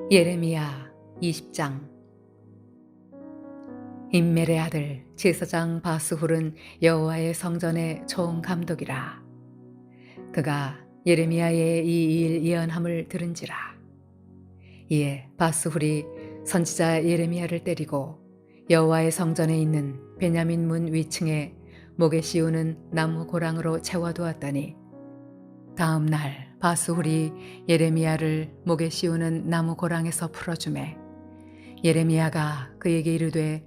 예레미야 20장. 임멜의 아들 제사장 바스훌은 여호와의 성전의 총감독이라. 그가 예레미야의 이 일 예언함을 들은지라. 이에 바스훌이 선지자 예레미야를 때리고 여호와의 성전에 있는 베냐민 문 위층에 목에 씌우는 나무 고랑으로 채워두었더니, 다음 날 바스훌이 예레미야를 목에 씌우는 나무 고랑에서 풀어주매 예레미야가 그에게 이르되,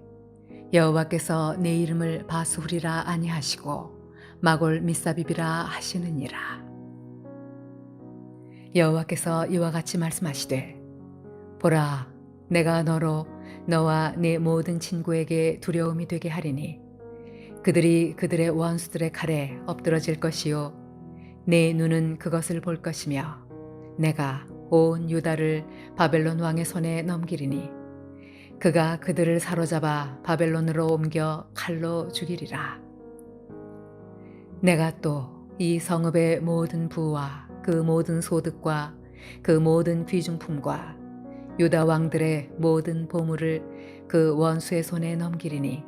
여호와께서 내 이름을 바스훌이라 아니하시고 마골 미사빕이라 하시느니라. 여호와께서 이와 같이 말씀하시되, 보라, 내가 너로 너와 네 모든 친구에게 두려움이 되게 하리니 그들이 그들의 원수들의 칼에 엎드러질 것이요 내 눈은 그것을 볼 것이며 내가 온 유다를 바벨론 왕의 손에 넘기리니 그가 그들을 사로잡아 바벨론으로 옮겨 칼로 죽이리라. 내가 또 이 성읍의 모든 부와 그 모든 소득과 그 모든 귀중품과 유다 왕들의 모든 보물을 그 원수의 손에 넘기리니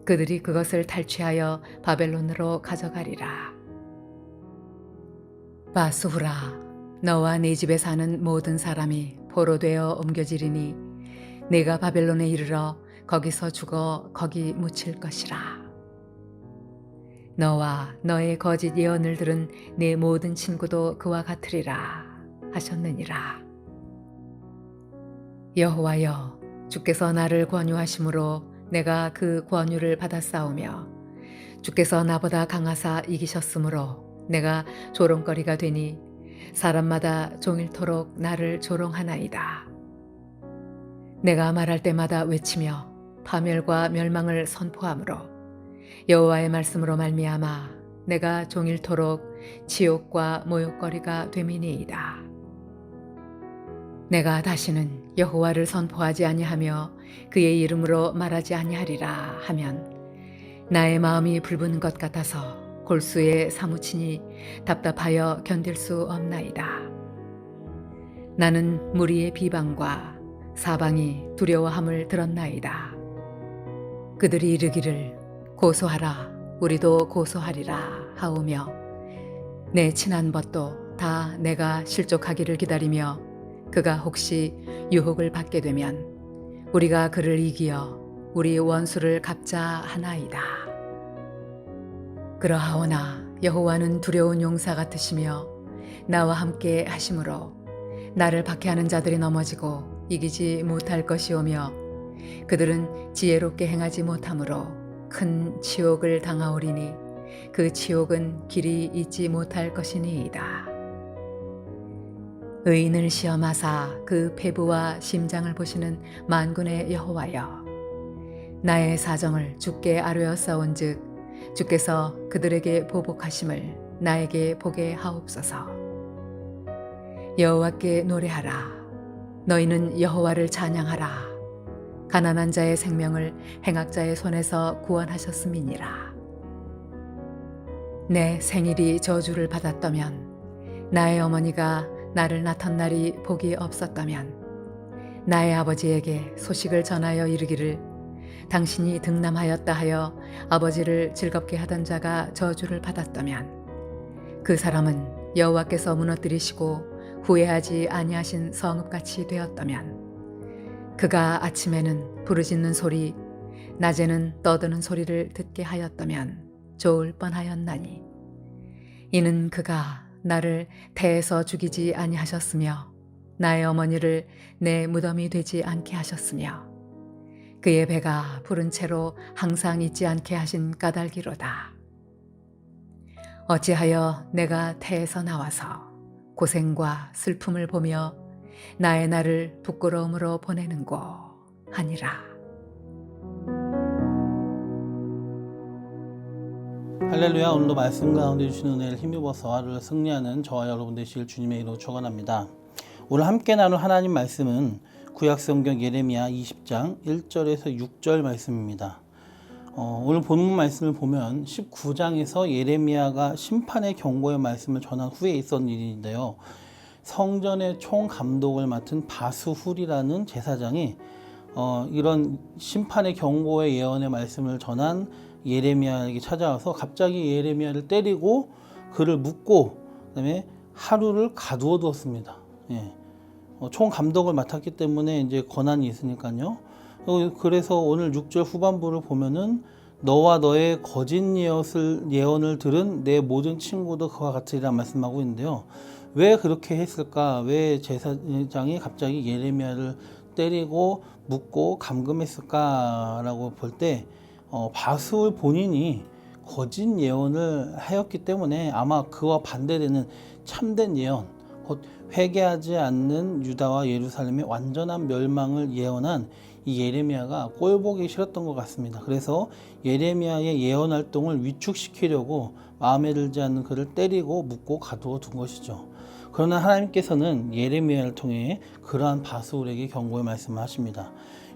그들이 그것을 탈취하여 바벨론으로 가져가리라. 바스후라, 너와 네 집에 사는 모든 사람이 포로되어 옮겨지리니 내가 바벨론에 이르러 거기서 죽어 거기 묻힐 것이라. 너와 너의 거짓 예언을 들은 네 모든 친구도 그와 같으리라 하셨느니라. 여호와여, 주께서 나를 권유하심으로 내가 그 권유를 받았사오며 주께서 나보다 강하사 이기셨으므로 내가 조롱거리가 되니 사람마다 종일토록 나를 조롱하나이다. 내가 말할 때마다 외치며 파멸과 멸망을 선포하므로 여호와의 말씀으로 말미암아 내가 종일토록 지옥과 모욕거리가 됨이니이다. 내가 다시는 여호와를 선포하지 아니하며 그의 이름으로 말하지 아니하리라 하면 나의 마음이 불붙는 것 같아서 골수에 사무치니 답답하여 견딜 수 없나이다. 나는 무리의 비방과 사방이 두려워함을 들었나이다. 그들이 이르기를 고소하라, 우리도 고소하리라 하오며 내 친한 벗도 다 내가 실족하기를 기다리며 그가 혹시 유혹을 받게 되면 우리가 그를 이기어 우리 원수를 갚자 하나이다. 그러하오나 여호와는 두려운 용사 같으시며 나와 함께 하심으로 나를 박해하는 자들이 넘어지고 이기지 못할 것이오며 그들은 지혜롭게 행하지 못하므로 큰 치욕을 당하오리니 그 치욕은 길이 잊지 못할 것이니이다. 의인을 시험하사 그 폐부와 심장을 보시는 만군의 여호와여, 나의 사정을 주께 아뢰었사온즉 주께서 그들에게 보복하심을 나에게 보게 하옵소서. 여호와께 노래하라. 너희는 여호와를 찬양하라. 가난한 자의 생명을 행악자의 손에서 구원하셨음이니라. 내 생일이 저주를 받았다면, 나의 어머니가 나를 낳던 날이 복이 없었다면, 나의 아버지에게 소식을 전하여 이르기를 당신이 등남하였다 하여 아버지를 즐겁게 하던 자가 저주를 받았다면, 그 사람은 여호와께서 무너뜨리시고 후회하지 아니하신 성읍같이 되었다면, 그가 아침에는 부르짖는 소리, 낮에는 떠드는 소리를 듣게 하였다면 좋을 뻔하였나니, 이는 그가 나를 태에서 죽이지 아니하셨으며 나의 어머니를 내 무덤이 되지 않게 하셨으며 그의 배가 부른 채로 항상 있지 않게 하신 까닭이로다. 어찌하여 내가 태에서 나와서 고생과 슬픔을 보며 나의 날을 부끄러움으로 보내는고 하니라. 할렐루야. 오늘도 말씀 가운데 주신 은혜를 힘입어서 하루를 승리하는 저와 여러분 되시길 주님의 이름으로 축원합니다. 오늘 함께 나눌 하나님 말씀은 구약성경 예레미야 20장 1절에서 6절 말씀입니다. 오늘 본문 말씀을 보면 19장에서 예레미야가 심판의 경고의 말씀을 전한 후에 있었던 일인데요. 성전의 총감독을 맡은 바수훌이라는 제사장이 이런 심판의 경고의 예언의 말씀을 전한 예레미야에게 찾아와서 갑자기 예레미야를 때리고 그를 묶고 그다음에 하루를 가두어 두었습니다. 예. 총감독을 맡았기 때문에 이제 권한이 있으니까요. 그래서 오늘 6절 후반부를 보면은 너와 너의 거짓 예언을 들은 내 모든 친구도 그와 같으리라 말씀하고 있는데요. 왜 그렇게 했을까? 왜 제사장이 갑자기 예레미야를 때리고 묶고 감금했을까라고 볼 때 바수울 본인이 거짓 예언을 하였기 때문에 아마 그와 반대되는 참된 예언, 곧 회개하지 않는 유다와 예루살렘의 완전한 멸망을 예언한 이 예레미야가 꼴보기 싫었던 것 같습니다. 그래서 예레미야의 예언 활동을 위축시키려고 마음에 들지 않는 그를 때리고 묶고 가두어 둔 것이죠. 그러나 하나님께서는 예레미야를 통해 그러한 바수울에게 경고의 말씀을 하십니다.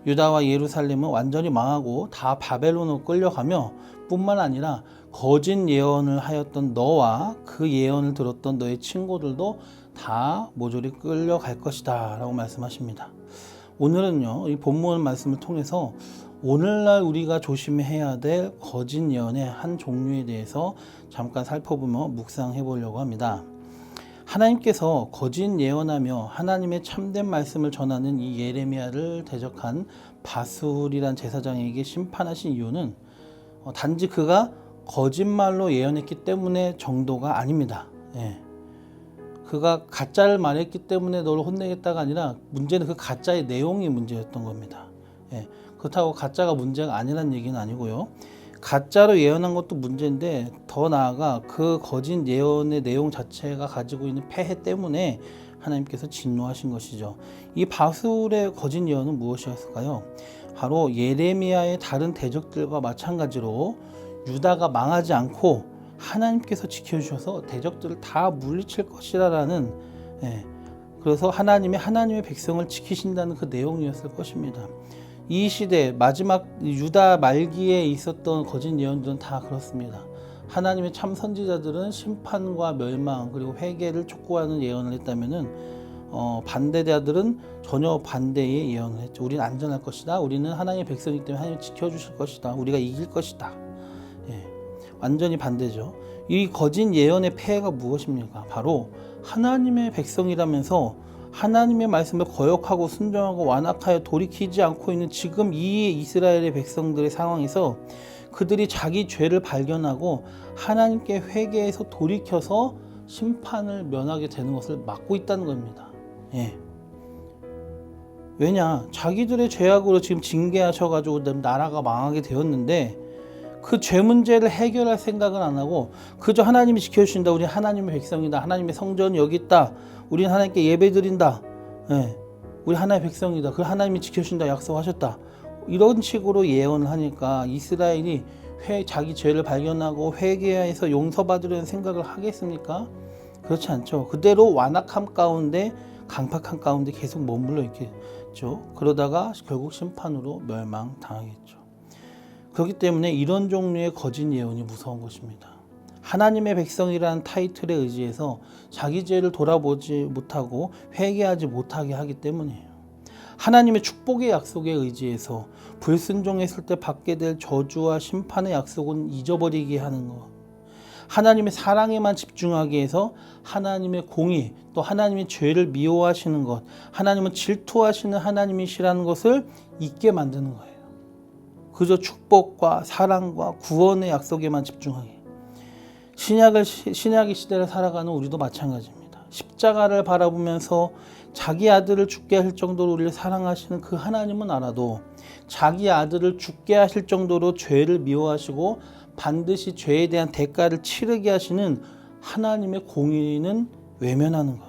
유다와 예루살렘은 완전히 망하고 다 바벨론으로 끌려가며 뿐만 아니라 거짓 예언을 하였던 너와 그 예언을 들었던 너의 친구들도 다 모조리 끌려갈 것이다 라고 말씀하십니다. 오늘은요, 이 본문 말씀을 통해서 오늘날 우리가 조심해야 될 거짓 예언의 한 종류에 대해서 잠깐 살펴보며 묵상해 보려고 합니다. 하나님께서 거짓 예언하며 하나님의 참된 말씀을 전하는 이 예레미야를 대적한 바술이란 제사장에게 심판하신 이유는 단지 그가 거짓말로 예언했기 때문에 정도가 아닙니다. 예. 그가 가짜를 말했기 때문에 너를 혼내겠다가 아니라 문제는 그 가짜의 내용이 문제였던 겁니다. 예. 그렇다고 가짜가 문제가 아니라는 얘기는 아니고요. 가짜로 예언한 것도 문제인데 더 나아가 그 거짓 예언의 내용 자체가 가지고 있는 폐해 때문에 하나님께서 진노하신 것이죠. 이 바술의 거짓 예언은 무엇이었을까요? 바로 예레미야의 다른 대적들과 마찬가지로 유다가 망하지 않고 하나님께서 지켜주셔서 대적들을 다 물리칠 것이라는 그래서 하나님의 백성을 지키신다는 그 내용이었을 것입니다. 이 시대 마지막 유다 말기에 있었던 거짓 예언들은 다 그렇습니다. 하나님의 참 선지자들은 심판과 멸망 그리고 회개를 촉구하는 예언을 했다면은 반대자들은 전혀 반대의 예언을 했죠. 우리는 안전할 것이다. 우리는 하나님의 백성이기 때문에 하나님 지켜주실 것이다. 우리가 이길 것이다. 완전히 반대죠. 이 거짓 예언의 폐해가 무엇입니까? 바로 하나님의 백성이라면서 하나님의 말씀을 거역하고 순종하고 완악하여 돌이키지 않고 있는 지금 이 이스라엘의 백성들의 상황에서 그들이 자기 죄를 발견하고 하나님께 회개해서 돌이켜서 심판을 면하게 되는 것을 막고 있다는 겁니다. 왜냐? 자기들의 죄악으로 지금 징계하셔가지고 나라가 망하게 되었는데 그 죄 문제를 해결할 생각은 안 하고 그저 하나님이 지켜주신다. 우리 하나님의 백성이다. 하나님의 성전이 여기 있다. 우리는 하나님께 예배드린다. 우리 하나님의 백성이다. 그 하나님이 지켜주신다. 약속하셨다. 이런 식으로 예언을 하니까 이스라엘이 자기 죄를 발견하고 회개해서 용서받으려는 생각을 하겠습니까? 그렇지 않죠. 그대로 완악함 가운데 강팍한 가운데 계속 머물러 있겠죠. 그러다가 결국 심판으로 멸망당하겠죠. 그렇기 때문에 이런 종류의 거짓 예언이 무서운 것입니다. 하나님의 백성이라는 타이틀에 의지해서 자기 죄를 돌아보지 못하고 회개하지 못하게 하기 때문이에요. 하나님의 축복의 약속에 의지해서 불순종했을 때 받게 될 저주와 심판의 약속은 잊어버리게 하는 것. 하나님의 사랑에만 집중하게 해서 하나님의 공의, 또 하나님의 죄를 미워하시는 것, 하나님은 질투하시는 하나님이시라는 것을 잊게 만드는 거예요. 그저 축복과 사랑과 구원의 약속에만 집중하게. 신약의 시대를 살아가는 우리도 마찬가지입니다. 십자가를 바라보면서 자기 아들을 죽게 하실 정도로 우리를 사랑하시는 그 하나님은 알아도 자기 아들을 죽게 하실 정도로 죄를 미워하시고 반드시 죄에 대한 대가를 치르게 하시는 하나님의 공의는 외면하는 것.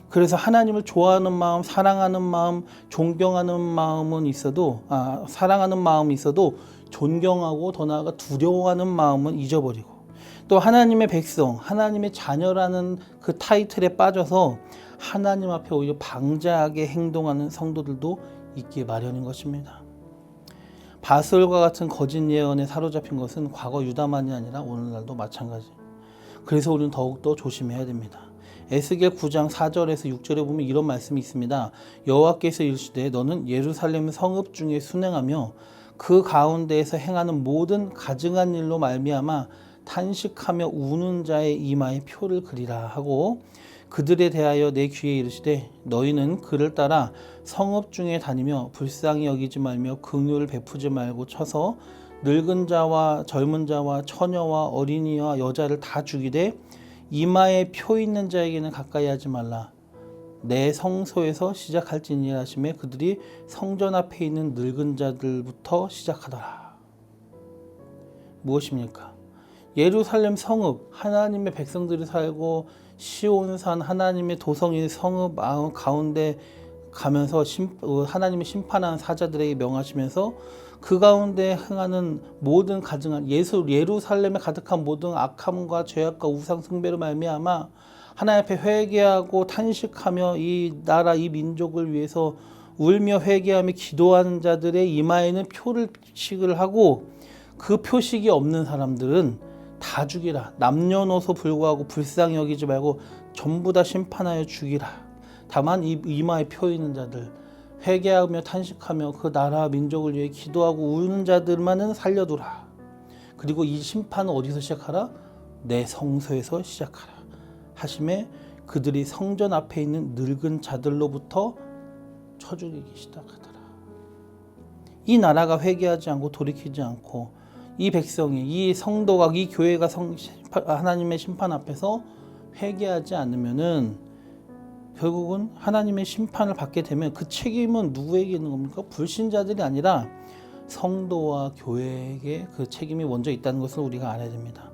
그래서 하나님을 좋아하는 마음, 사랑하는 마음, 존경하는 마음은 있어도 사랑하는 마음이 있어도 존경하고 더 나아가 두려워하는 마음은 잊어버리고 또 하나님의 백성, 하나님의 자녀라는 그 타이틀에 빠져서 하나님 앞에 오히려 방자하게 행동하는 성도들도 있기 마련인 것입니다. 바술과 같은 거짓 예언에 사로잡힌 것은 과거 유다만이 아니라 오늘날도 마찬가지. 그래서 우리는 더욱더 조심해야 됩니다. 에스겔 9장 4절에서 6절에 보면 이런 말씀이 있습니다. 여호와께서 이르시되 너는 예루살렘 성읍 중에 순행하며 그 가운데에서 행하는 모든 가증한 일로 말미암아 탄식하며 우는 자의 이마에 표를 그리라 하고 그들에 대하여 내 귀에 이르시되 너희는 그를 따라 성읍 중에 다니며 불쌍히 여기지 말며 긍휼을 베푸지 말고 쳐서 늙은 자와 젊은 자와 처녀와 어린이와 여자를 다 죽이되 이마에 표 있는 자에게는 가까이 하지 말라. 내 성소에서 시작할지니라 하시매 그들이 성전 앞에 있는 늙은 자들부터 시작하더라. 무엇입니까? 예루살렘 성읍, 하나님의 백성들이 살고 시온산 하나님의 도성인 성읍 가운데 가면서 하나님의 심판하는 사자들에게 명하시면서 그 가운데 행하는 모든 가증한 예루살렘에 가득한 모든 악함과 죄악과 우상 숭배로 말미암아 하나님 앞에 회개하고 탄식하며 이 나라 이 민족을 위해서 울며 회개하며 기도하는 자들의 이마에는 표식을 하고 그 표식이 없는 사람들은 다 죽이라. 남녀노소 불구하고 불쌍히 여기지 말고 전부 다 심판하여 죽이라. 다만 이 이마에 표 있는 자들 회개하며 탄식하며 그 나라 민족을 위해 기도하고 우는 자들만은 살려두라. 그리고 이 심판은 어디서 시작하라? 내 성소에서 시작하라 하심에 그들이 성전 앞에 있는 늙은 자들로부터 쳐 죽이기 시작하더라. 이 나라가 회개하지 않고 돌이키지 않고 이 백성이 이 성도가 이 교회가 하나님의 심판 앞에서 회개하지 않으면은 결국은 하나님의 심판을 받게 되면 그 책임은 누구에게 있는 겁니까? 불신자들이 아니라 성도와 교회에게 그 책임이 먼저 있다는 것을 우리가 알아야 됩니다.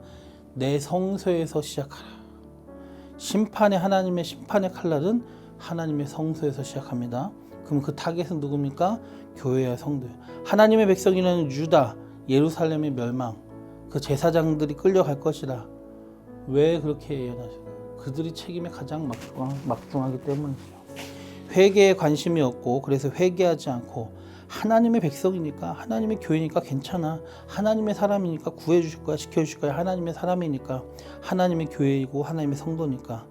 내 성소에서 시작하라. 하나님의 심판의 칼날은 하나님의 성소에서 시작합니다. 그럼 그 타겟은 누굽니까? 교회와 성도예요. 하나님의 백성이라는 유다, 예루살렘의 멸망, 그 제사장들이 끌려갈 것이라. 왜 그렇게 예언하시고? 그들이 책임에 가장 막중하기 때문이죠. 회개에 관심이 없고 그래서 회개하지 않고 하나님의 백성이니까 하나님의 교회니까 괜찮아. 하나님의 사람이니까 구해주실 거야. 지켜주실 거야. 하나님의 사람이니까 하나님의 교회이고 하나님의 성도니까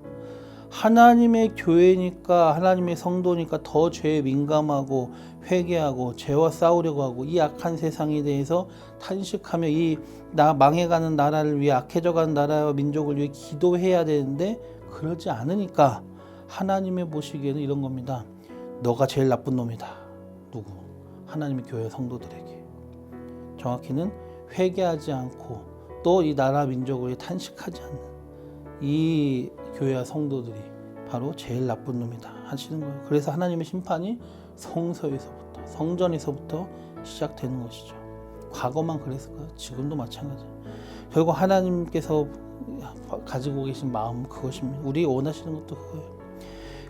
하나님의 교회니까 하나님의 성도니까 더 죄에 민감하고 회개하고 죄와 싸우려고 하고 이 악한 세상에 대해서 탄식하며 이 망해가는 나라를 위해 악해져가는 나라와 민족을 위해 기도해야 되는데 그러지 않으니까 하나님의 보시기에는 이런 겁니다. 너가 제일 나쁜 놈이다. 누구? 하나님의 교회 성도들에게. 정확히는 회개하지 않고 또 이 나라 민족을 위해 탄식하지 않는 이 교회와 성도들이 바로 제일 나쁜 놈이다 하시는 거예요. 그래서 하나님의 심판이 성소에서부터 성전에서부터 시작되는 것이죠. 과거만 그랬을까요? 지금도 마찬가지예요. 결국 하나님께서 가지고 계신 마음 그것입니다. 우리 원하시는 것도 그거예요.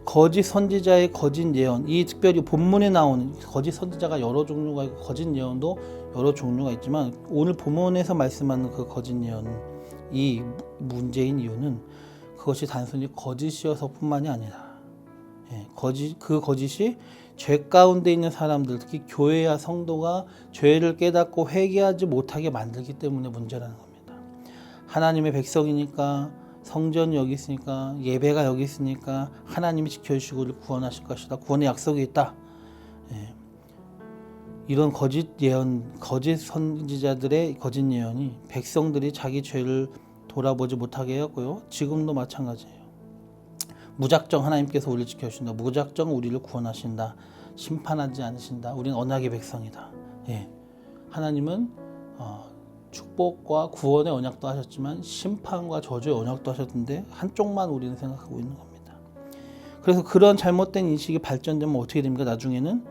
거짓 선지자의 거짓 예언, 이 특별히 본문에 나오는 거짓 선지자가 여러 종류가 있고 거짓 예언도 여러 종류가 있지만 오늘 본문에서 말씀하는 그 거짓 예언 이 문제인 이유는 그것이 단순히 거짓이어서 뿐만이 아니라 그 거짓이 죄 가운데 있는 사람들, 특히 교회와 성도가 죄를 깨닫고 회개하지 못하게 만들기 때문에 문제라는 겁니다. 하나님의 백성이니까 성전이 여기 있으니까 예배가 여기 있으니까 하나님이 지켜주시고 우리를 구원하실 것이다. 구원의 약속이 있다. 이런 거짓 예언, 거짓 선지자들의 거짓 예언이 백성들이 자기 죄를 돌아보지 못하게 했고요. 지금도 마찬가지예요. 무작정 하나님께서 우리를 지켜주신다. 무작정 우리를 구원하신다. 심판하지 않으신다. 우리는 언약의 백성이다. 하나님은 축복과 구원의 언약도 하셨지만 심판과 저주의 언약도 하셨는데 한쪽만 우리는 생각하고 있는 겁니다. 그래서 그런 잘못된 인식이 발전되면 어떻게 됩니까? 나중에는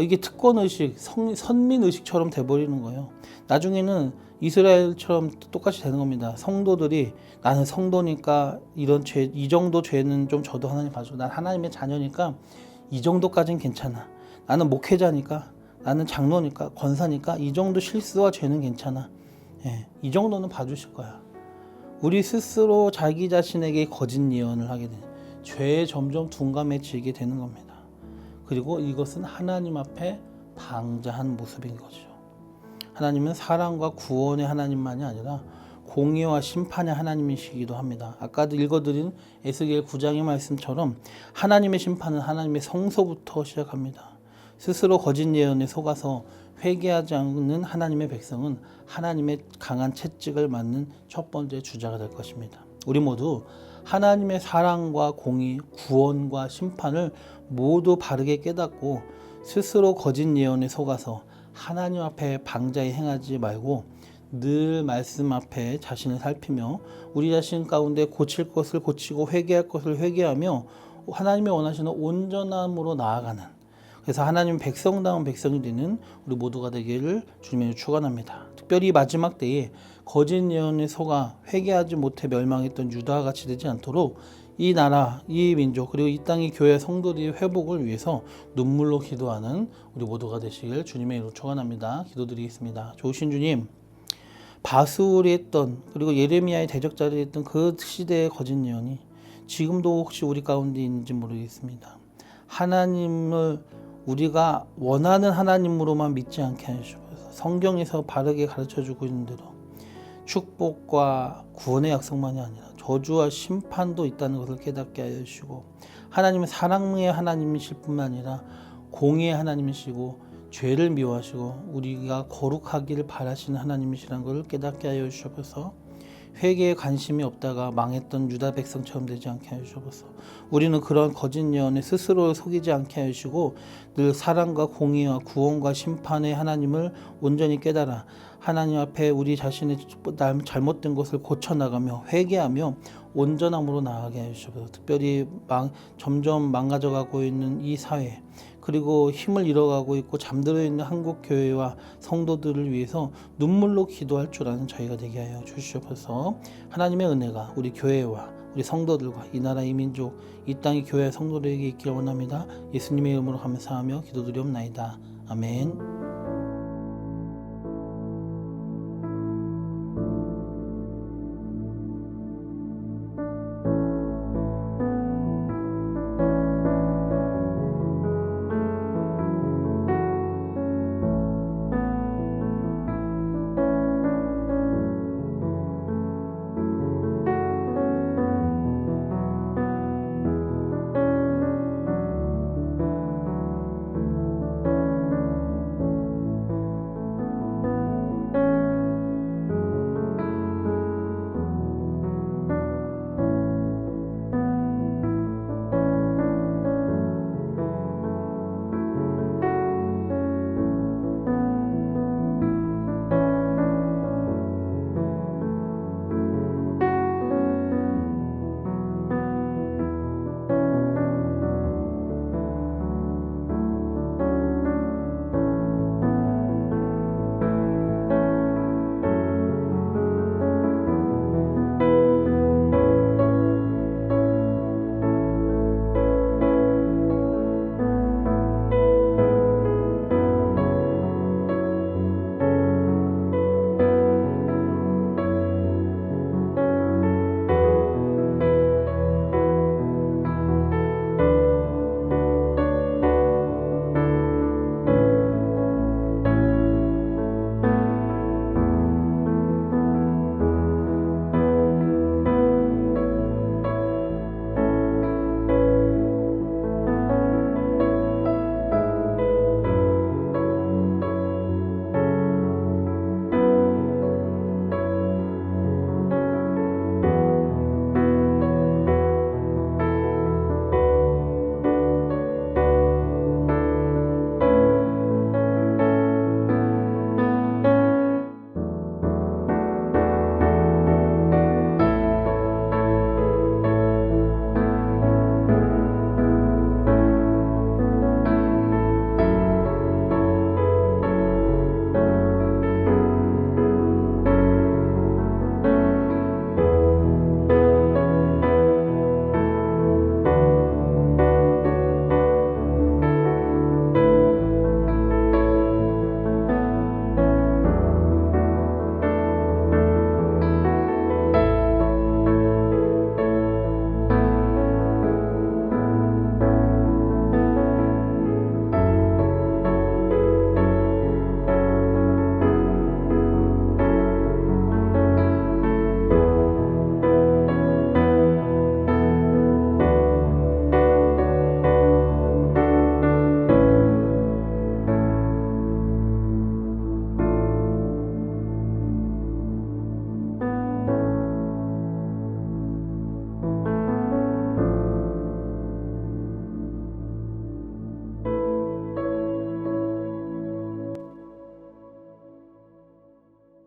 이게 특권의식, 선민의식처럼 돼버리는 거예요. 나중에는 이스라엘처럼 똑같이 되는 겁니다. 성도들이 나는 성도니까 이런 죄, 이 정도 죄는 좀 저도 하나님 봐줘. 난 하나님의 자녀니까 이 정도까지는 괜찮아. 나는 목회자니까, 나는 장로니까, 권사니까 이 정도 실수와 죄는 괜찮아. 이 정도는 봐주실 거야. 우리 스스로 자기 자신에게 거짓 예언을 하게 되는 죄에 점점 둔감해지게 되는 겁니다. 그리고 이것은 하나님 앞에 방자한 모습인 거죠. 하나님은 사랑과 구원의 하나님만이 아니라 공의와 심판의 하나님이시기도 합니다. 아까도 읽어드린 에스겔 9장의 말씀처럼 하나님의 심판은 하나님의 성소부터 시작합니다. 스스로 거짓 예언에 속아서 회개하지 않는 하나님의 백성은 하나님의 강한 채찍을 맞는 첫 번째 주자가 될 것입니다. 우리 모두 하나님의 사랑과 공의, 구원과 심판을 모두 바르게 깨닫고 스스로 거짓 예언에 속아서 하나님 앞에 방자히 행하지 말고 늘 말씀 앞에 자신을 살피며 우리 자신 가운데 고칠 것을 고치고 회개할 것을 회개하며 하나님이 원하시는 온전함으로 나아가는, 그래서 하나님 백성다운 백성이 되는 우리 모두가 되기를 주님의 축원합니다. 특별히 마지막 때에 거짓 예언에 속아 회개하지 못해 멸망했던 유다와 같이 되지 않도록 이 나라, 이 민족, 그리고 이 땅의 교회 성도들의 회복을 위해서 눈물로 기도하는 우리 모두가 되시길 주님의 이름으로 축원합니다. 기도드리겠습니다. 좋으신 주님, 바술이 했던, 그리고 예레미야의 대적자들이 했던 그 시대의 거짓 예언이 지금도 혹시 우리 가운데 있는지 모르겠습니다. 하나님을 우리가 원하는 하나님으로만 믿지 않게 하시옵소서. 성경에서 바르게 가르쳐주고 있는 대로 축복과 구원의 약속만이 아니라 저주와 심판도 있다는 것을 깨닫게 하여 주시고, 하나님은 사랑의 하나님이실 뿐만 아니라 공의의 하나님이시고 죄를 미워하시고 우리가 거룩하기를 바라시는 하나님이시라는 것을 깨닫게 하여 주시옵소서. 회개에 관심이 없다가 망했던 유다 백성처럼 되지 않게 하여 주옵소서. 우리는 그런 거짓 예언에 스스로 속이지 않게 하여 주시고 늘 사랑과 공의와 구원과 심판의 하나님을 온전히 깨달아 하나님 앞에 우리 자신의 잘못된 것을 고쳐나가며 회개하며 온전함으로 나아가게 하여 주옵소서. 특별히 점점 망가져가고 있는 이 사회, 그리고 힘을 잃어가고 있고 잠들어 있는 한국 교회와 성도들을 위해서 눈물로 기도할 줄 아는 저희가 되게 하여 주시옵소서. 하나님의 은혜가 우리 교회와 우리 성도들과 이 나라 이 민족 이 땅의 교회 성도들에게 있기를 원합니다. 예수님의 이름으로 감사하며 기도드리옵나이다. 아멘.